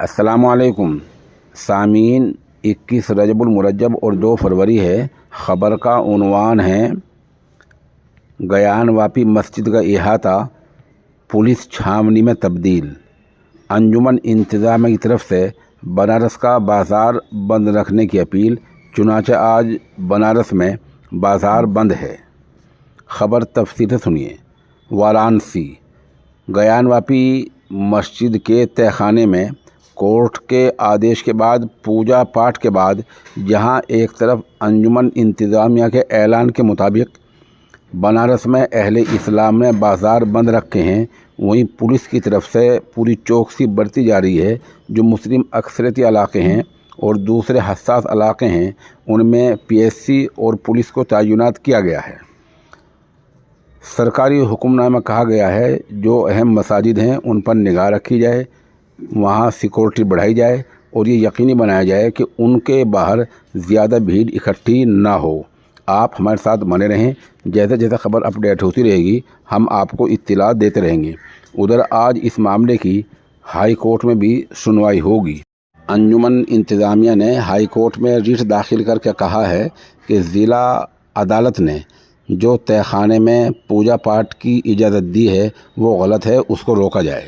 السلام علیکم سامعین، 21 رجب المرجب اور 2 فروری ہے۔ خبر کا عنوان ہے گیان واپی مسجد کا احاطہ پولیس چھاونی میں تبدیل۔ انجمن انتظامیہ کی طرف سے بنارس کا بازار بند رکھنے کی اپیل، چنانچہ آج بنارس میں بازار بند ہے۔ خبر تفصیل سے سنیے۔ وارانسی گیان واپی مسجد کے تہہ خانے میں کورٹ کے آدیش کے بعد پوجا پاٹ کے بعد جہاں ایک طرف انجمن انتظامیہ کے اعلان کے مطابق بنارس میں اہل اسلام نے بازار بند رکھے ہیں، وہیں پولیس کی طرف سے پوری چوکسی برتی جا رہی ہے۔ جو مسلم اکثریتی علاقے ہیں اور دوسرے حساس علاقے ہیں ان میں PSC اور پولیس کو تعینات کیا گیا ہے۔ سرکاری حکم نامہ کہا گیا ہے جو اہم مساجد ہیں ان پر نگاہ رکھی جائے، وہاں سیکورٹی بڑھائی جائے اور یہ یقینی بنایا جائے کہ ان کے باہر زیادہ بھیڑ اکٹھی نہ ہو۔ آپ ہمارے ساتھ بنے رہیں، جیسے جیسے خبر اپڈیٹ ہوتی رہے گی ہم آپ کو اطلاع دیتے رہیں گے۔ ادھر آج اس معاملے کی ہائی کورٹ میں بھی سنوائی ہوگی۔ انجمن انتظامیہ نے ہائی کورٹ میں ریٹ داخل کر کے کہا ہے کہ ضلع عدالت نے جو تہہ خانے میں پوجا پاٹ کی اجازت دی ہے وہ غلط ہے، اس کو روکا جائے۔